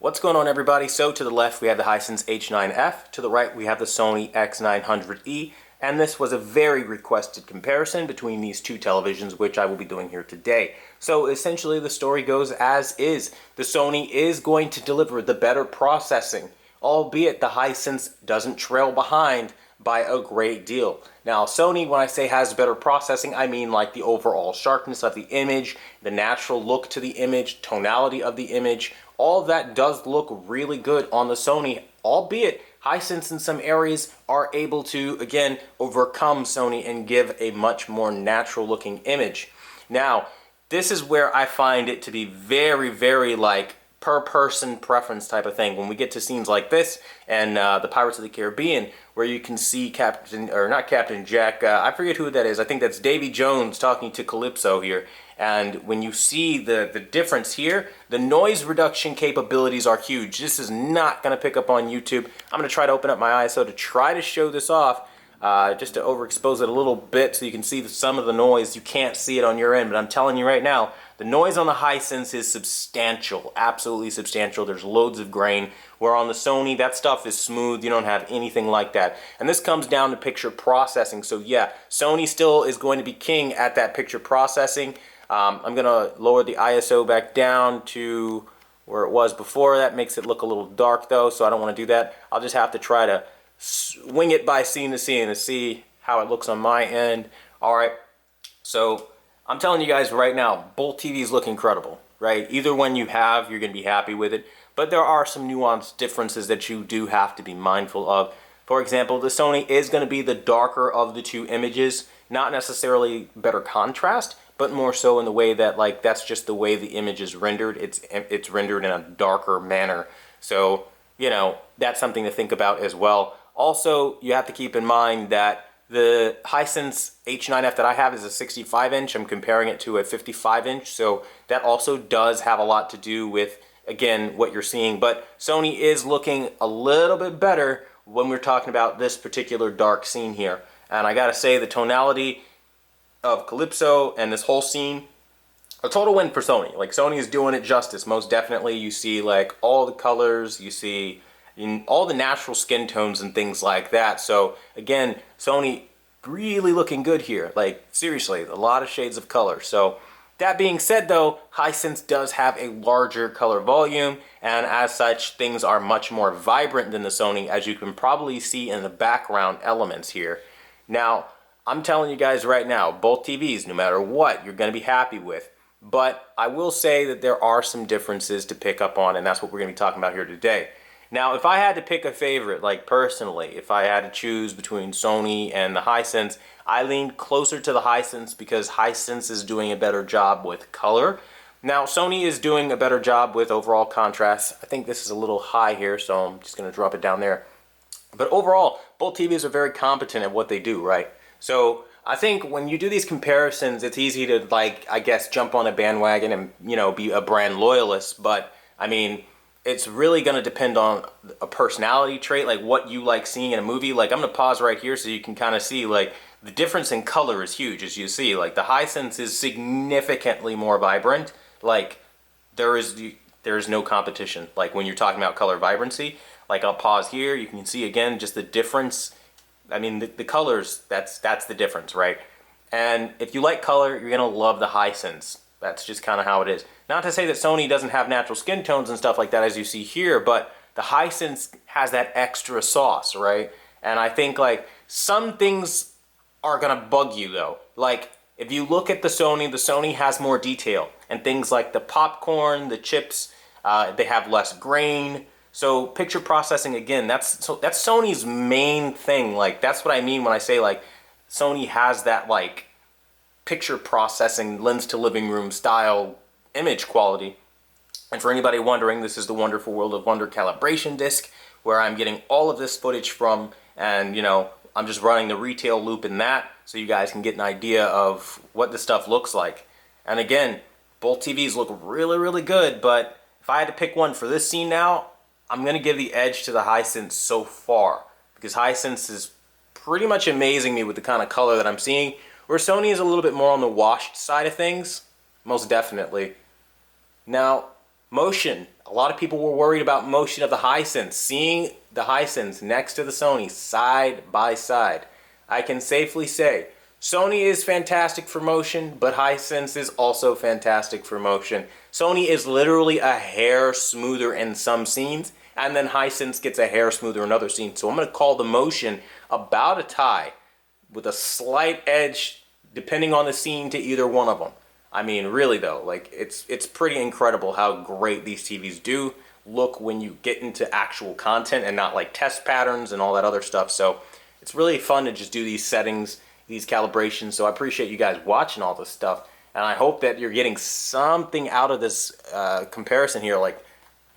What's going on, everybody? So to the left we have the Hisense H9F, to the right we have the Sony X900E, and this was a very requested comparison between these two televisions, which I will be doing here today. So essentially the story goes as is. The Sony is going to deliver the better processing, albeit the Hisense doesn't trail behind by a great deal. Now Sony, when I say has better processing, I mean like the overall sharpness of the image, the natural look to the image, tonality of the image. All of that does look really good on the Sony, albeit Hisense in some areas are able to, again, overcome Sony and give a much more natural looking image. Now, this is where I find it to be very, very like per person preference type of thing. When we get to scenes like this and the Pirates of the Caribbean, where you can see Captain, or not Captain Jack, I forget who that is. I think that's Davy Jones talking to Calypso here. And when you see the difference here, the noise reduction capabilities are huge. This is not going to pick up on YouTube. I'm going to try to open up my ISO to try to show this off, just to overexpose it a little bit so you can see some of the noise. You can't see it on your end, but I'm telling you right now, the noise on the Hisense is substantial, absolutely substantial. There's loads of grain, where on the Sony, that stuff is smooth. You don't have anything like that. And this comes down to picture processing. So yeah, Sony still is going to be king at that picture processing. I'm going to lower the ISO back down to where it was before. That makes it look a little dark though, so I don't want to do that. I'll just have to try to swing it by scene to scene to see how it looks on my end. Alright, so I'm telling you guys right now, both TVs look incredible, right? Either one you have, you're going to be happy with it. But there are some nuanced differences that you do have to be mindful of. For example, the Sony is going to be the darker of the two images. Not necessarily better contrast, but more so in the way that, like, that's just the way the image is rendered. It's rendered in a darker manner. So, you know, that's something to think about as well. Also, you have to keep in mind that the Hisense H9F that I have is a 65-inch. I'm comparing it to a 55-inch. So that also does have a lot to do with, again, what you're seeing. But Sony is looking a little bit better when we're talking about this particular dark scene here. And I gotta say, the tonality of Calypso and this whole scene, a total win for Sony. Like, Sony is doing it justice, most definitely. You see like all the colors, you see all the natural skin tones and things like that. So again, Sony really looking good here. Like, seriously, a lot of shades of color. So that being said though, Hisense does have a larger color volume, and as such, things are much more vibrant than the Sony, as you can probably see in the background elements here. Now, I'm telling you guys right now, both TVs, no matter what, you're going to be happy with. But I will say that there are some differences to pick up on, and that's what we're going to be talking about here today. Now, if I had to pick a favorite, like personally, if I had to choose between Sony and the Hisense, I lean closer to the Hisense because Hisense is doing a better job with color. Now, Sony is doing a better job with overall contrast. I think this is a little high here, so I'm just going to drop it down there. But overall, both TVs are very competent at what they do, right? So I think when you do these comparisons, it's easy to, like, I guess, jump on a bandwagon and, you know, be a brand loyalist. But I mean, it's really going to depend on a personality trait, like what you like seeing in a movie. Like, I'm going to pause right here so you can kind of see, like, the difference in color is huge, as you see. Like, the Hisense is significantly more vibrant. Like, there is no competition. Like, when you're talking about color vibrancy, like, I'll pause here. You can see again just the difference. I mean, the colors, that's the difference, right? And if you like color, you're going to love the Hisense. That's just kind of how it is. Not to say that Sony doesn't have natural skin tones and stuff like that, as you see here, but the Hisense has that extra sauce, right? And I think, like, some things are going to bug you, though. Like, if you look at the Sony has more detail. And things like the popcorn, the chips, they have less grain. So picture processing, again, that's Sony's main thing. Like, that's what I mean when I say, like, Sony has that, like, picture processing, lens to living room style image quality. And for anybody wondering, this is the Wonderful World of Wonder calibration disc, where I'm getting all of this footage from, and, you know, I'm just running the retail loop in that so you guys can get an idea of what this stuff looks like. And again, both TVs look really, really good, but if I had to pick one for this scene now, I'm going to give the edge to the Hisense so far, because Hisense is pretty much amazing me with the kind of color that I'm seeing, where Sony is a little bit more on the washed side of things, most definitely. Now, motion. A lot of people were worried about motion of the Hisense. Seeing the Hisense next to the Sony side by side, I can safely say Sony is fantastic for motion, but Hisense is also fantastic for motion. Sony is literally a hair smoother in some scenes, and then Hisense gets a hair smoother in other scenes. So I'm going to call the motion about a tie with a slight edge depending on the scene to either one of them. I mean, really though, like it's pretty incredible how great these TVs do look when you get into actual content and not like test patterns and all that other stuff. So it's really fun to just do these settings, these calibrations. So I appreciate you guys watching all this stuff, and I hope that you're getting something out of this comparison here. Like,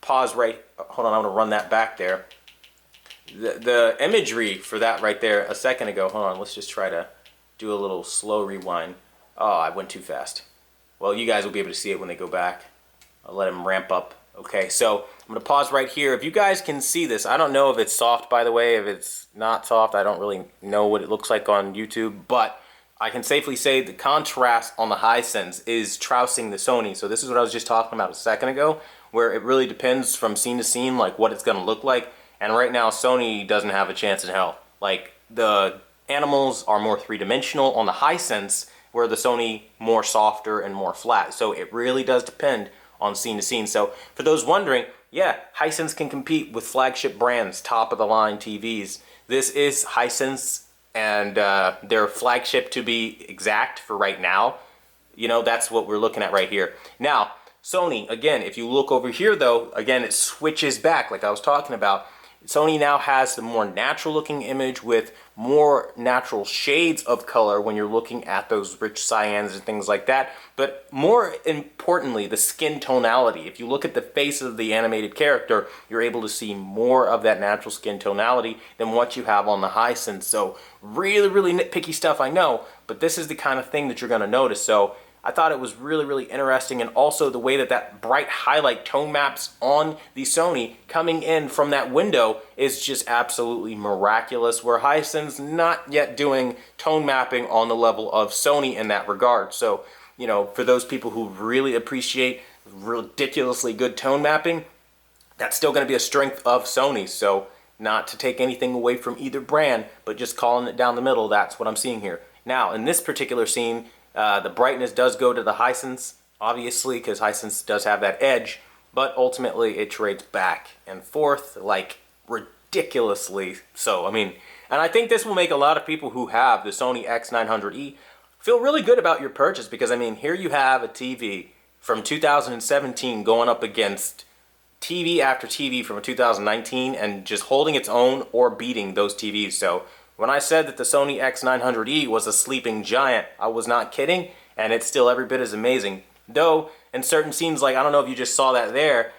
pause right, hold on, I'm gonna run that back there. The imagery for that right there a second ago, hold on, let's just try to do a little slow rewind. Oh, I went too fast. Well, you guys will be able to see it when they go back. I'll let them ramp up. Okay, so I'm gonna pause right here. If you guys can see this, I don't know if it's soft, by the way. If it's not soft, I don't really know what it looks like on YouTube, but I can safely say the contrast on the Hisense is trouncing the Sony. So this is what I was just talking about a second ago, where it really depends from scene to scene, like what it's gonna look like. And right now, Sony doesn't have a chance in hell. Like, the animals are more three-dimensional on the Hisense, where the Sony more softer and more flat. So it really does depend on scene to scene. So for those wondering, yeah, Hisense can compete with flagship brands, top of the line TVs. This is Hisense and their flagship, to be exact, for right now. You know, that's what we're looking at right here. Now, Sony, again, if you look over here though, again, it switches back like I was talking about. Sony now has the more natural looking image with more natural shades of color when you're looking at those rich cyans and things like that. But more importantly, the skin tonality. If you look at the face of the animated character, you're able to see more of that natural skin tonality than what you have on the Hisense. So really, really nitpicky stuff, I know, but this is the kind of thing that you're going to notice. So I thought it was really, really interesting, and also the way that that bright highlight tone maps on the Sony coming in from that window is just absolutely miraculous, where Hisense not yet doing tone mapping on the level of Sony in that regard. So, you know, for those people who really appreciate ridiculously good tone mapping, that's still going to be a strength of Sony. So not to take anything away from either brand, but just calling it down the middle, that's what I'm seeing here. Now, in this particular scene, the brightness does go to the Hisense, obviously, because Hisense does have that edge, but ultimately it trades back and forth, like, ridiculously so. I mean, and I think this will make a lot of people who have the Sony X900E feel really good about your purchase, because, I mean, here you have a TV from 2017 going up against TV after TV from 2019 and just holding its own or beating those TVs. So when I said that the Sony X900E was a sleeping giant, I was not kidding, and it's still every bit as amazing. Though, in certain scenes, like, I don't know if you just saw that there,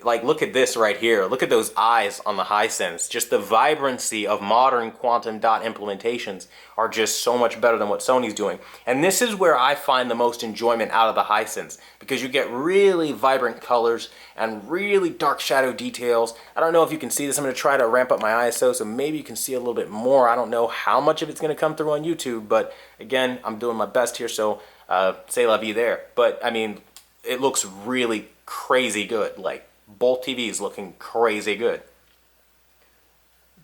like, look at this right here. Look at those eyes on the Hisense. Just the vibrancy of modern quantum dot implementations are just so much better than what Sony's doing. And this is where I find the most enjoyment out of the Hisense, because you get really vibrant colors and really dark shadow details. I don't know if you can see this. I'm going to try to ramp up my ISO so maybe you can see a little bit more. I don't know how much of it's going to come through on YouTube, but again, I'm doing my best here, so say la vie there. But I mean, it looks really crazy good. Like, both TVs looking crazy good.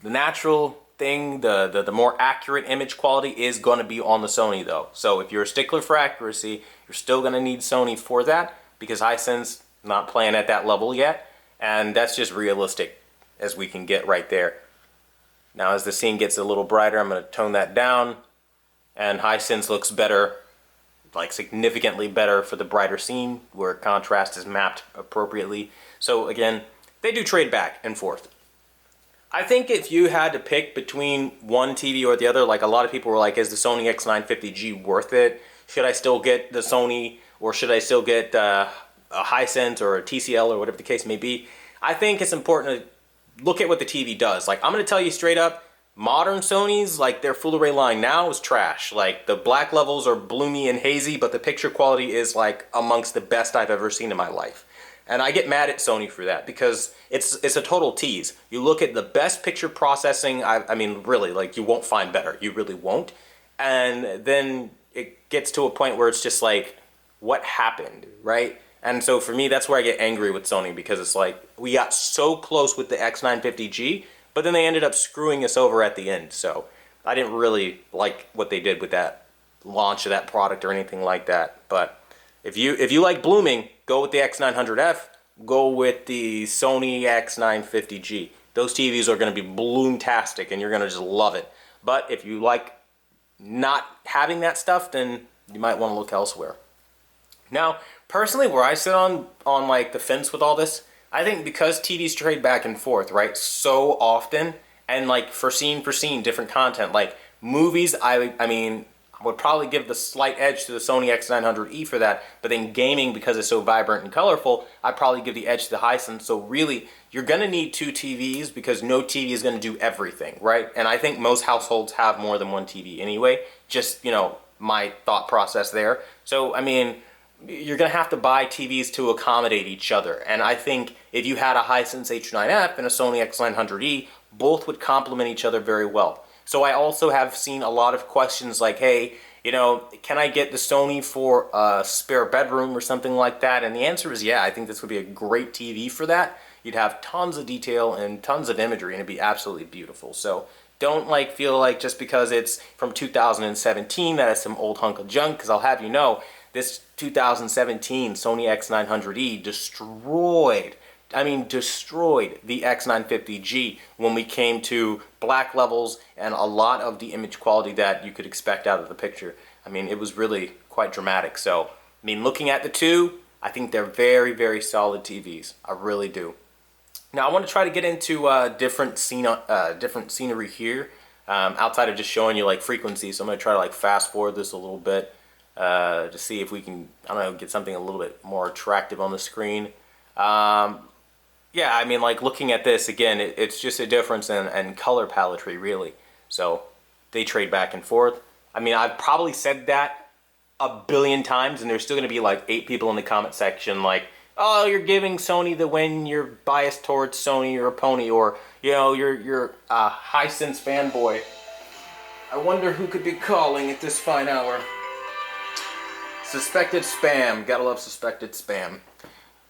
The natural thing, the more accurate image quality is going to be on the Sony though. So if you're a stickler for accuracy, you're still going to need Sony for that, because Hisense not playing at that level yet, and that's just realistic as we can get right there. Now as the scene gets a little brighter, I'm going to tone that down, and Hisense looks better, like significantly better for the brighter scene where contrast is mapped appropriately. So again, they do trade back and forth. I think if you had to pick between one TV or the other, like a lot of people were like, is the Sony X950G worth it? Should I still get the Sony, or should I still get a Hisense or a TCL or whatever the case may be? I think it's important to look at what the TV does. Like, I'm going to tell you straight up, modern Sonys, like their full array line now is trash. Like, the black levels are bloomy and hazy, but the picture quality is like amongst the best I've ever seen in my life. And I get mad at Sony for that, because it's a total tease. You look at the best picture processing, I mean, really, like, you won't find better. You really won't. And then it gets to a point where it's just like, what happened, right? And so for me, that's where I get angry with Sony, because it's like we got so close with the X950G, but then they ended up screwing us over at the end. So I didn't really like what they did with that launch of that product or anything like that. But if you like blooming, go with the X900F, go with the Sony X950G. Those TVs are going to be bloomtastic and you're going to just love it. But if you like not having that stuff, then you might want to look elsewhere. Now, personally, where I sit on like the fence with all this, I think because TVs trade back and forth, right, so often, and like for scene, different content, like movies, I mean, I would probably give the slight edge to the Sony X900E for that, but then gaming, because it's so vibrant and colorful, I'd probably give the edge to the Hisense. So really, you're gonna need two TVs because no TV is gonna do everything, right? And I think most households have more than one TV anyway, just, you know, my thought process there. So, I mean, you're going to have to buy TVs to accommodate each other. And I think if you had a Hisense H9F and a Sony X900E, both would complement each other very well. So I also have seen a lot of questions like, hey, you know, can I get the Sony for a spare bedroom or something like that? And the answer is yeah, I think this would be a great TV for that. You'd have tons of detail and tons of imagery, and it'd be absolutely beautiful. So don't like feel like just because it's from 2017 that it's some old hunk of junk, because I'll have you know, this 2017 Sony X900E destroyed the X950G when we came to black levels and a lot of the image quality that you could expect out of the picture. I mean, it was really quite dramatic. So, I mean, looking at the two, I think they're very, very solid TVs. I really do. Now, I want to try to get into different scenery here, outside of just showing you like frequencies. So I'm going to try to like fast forward this a little bit to see if we can, I don't know, get something a little bit more attractive on the screen. Yeah, I mean, like looking at this again, it's just a difference in color paletry, really. So they trade back and forth. I mean, I've probably said that a billion times, and there's still going to be like 8 people in the comment section like, oh, you're giving Sony the win, you're biased towards Sony, you're a pony, or, you know, you're a Hisense fanboy. I wonder who could be calling at this fine hour. Suspected spam. Gotta love suspected spam.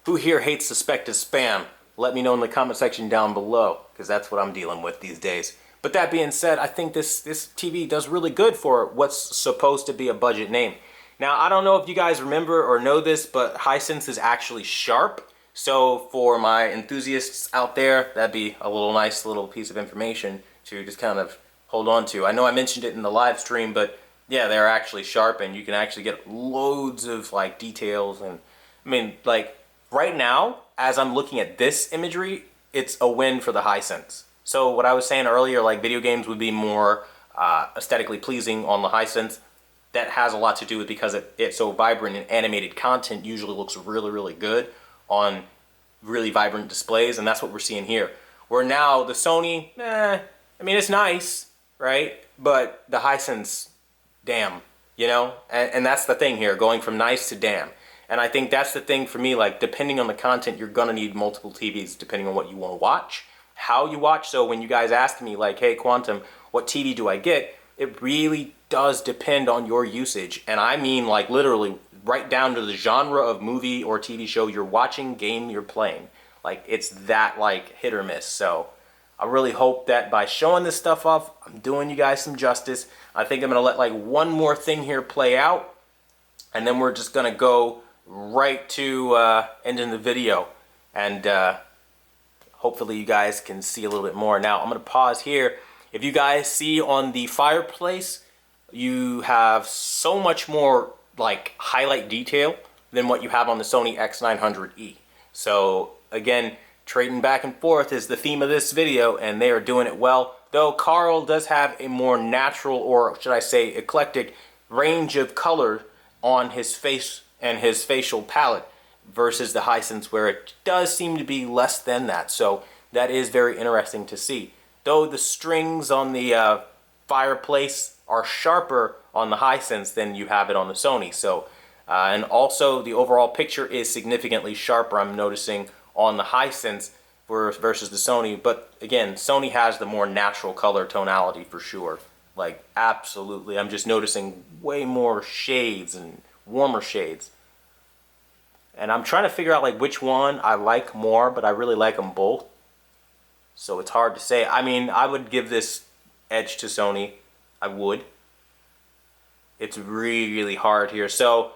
Who here hates suspected spam? Let me know in the comment section down below, because that's what I'm dealing with these days. But that being said, I think this TV does really good for what's supposed to be a budget name. Now, I don't know if you guys remember or know this, but Hisense is actually sharp. So for my enthusiasts out there, that'd be a nice little piece of information to just kind of hold on to. I know I mentioned it in the live stream, but yeah, they're actually sharp, and you can actually get loads of like details. And I mean, like right now, as I'm looking at this imagery, it's a win for the Hisense. So what I was saying earlier, like video games would be more aesthetically pleasing on the Hisense. That has a lot to do with because it's so vibrant, and animated content usually looks really, really good on really vibrant displays, and that's what we're seeing here. Where now the Sony, I mean, it's nice, right? But the Hisense, damn, you know? And that's the thing here, going from nice to damn. And I think that's the thing for me, like, depending on the content, you're gonna need multiple TVs depending on what you wanna watch, how you watch. So when you guys ask me, like, hey, Quantum, what TV do I get? It really does depend on your usage. And I mean, like, literally right down to the genre of movie or TV show you're watching, game you're playing. Like, it's that, like, hit or miss. So I really hope that by showing this stuff off, I'm doing you guys some justice. I think I'm gonna let, like, one more thing here play out, and then we're just gonna go right to ending the video. And hopefully you guys can see a little bit more. Now, I'm gonna pause here. If you guys see on the fireplace, you have so much more like highlight detail than what you have on the Sony X900E. So again, trading back and forth is the theme of this video, and they are doing it well. Though Carl does have a more natural, or should I say eclectic, range of color on his face and his facial palette versus the Hisense, where it does seem to be less than that. So that is very interesting to see. Though the strings on the fireplace are sharper on the Hisense than you have it on the Sony. So, and also the overall picture is significantly sharper, I'm noticing, on the Hisense versus the Sony. But again, Sony has the more natural color tonality for sure. Like, absolutely. I'm just noticing way more shades and warmer shades. And I'm trying to figure out like which one I like more, but I really like them both. So it's hard to say. I mean, I would give this edge to Sony. I would. It's really hard here. So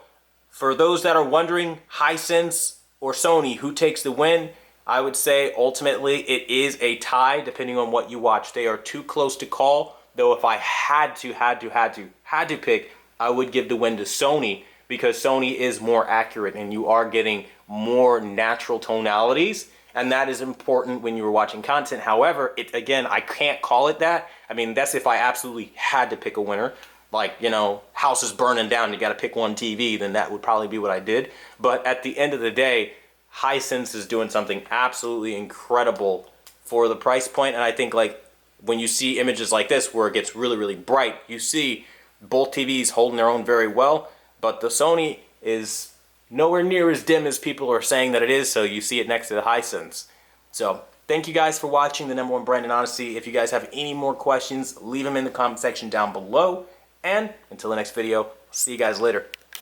for those that are wondering, Hisense or Sony, who takes the win? I would say ultimately it is a tie depending on what you watch. They are too close to call. Though if I had to pick, I would give the win to Sony because Sony is more accurate and you are getting more natural tonalities. And that is important when you're watching content. However, again, I can't call it that. I mean, that's if I absolutely had to pick a winner. Like, you know, house is burning down, you got to pick one TV, then that would probably be what I did. But at the end of the day, Hisense is doing something absolutely incredible for the price point. And I think like when you see images like this where it gets really, really bright, you see both TVs holding their own very well. But the Sony is nowhere near as dim as people are saying that it is, so you see it next to the Hisense. So thank you guys for watching the #1 brand in honesty. If you guys have any more questions, leave them in the comment section down below. And until the next video, see you guys later.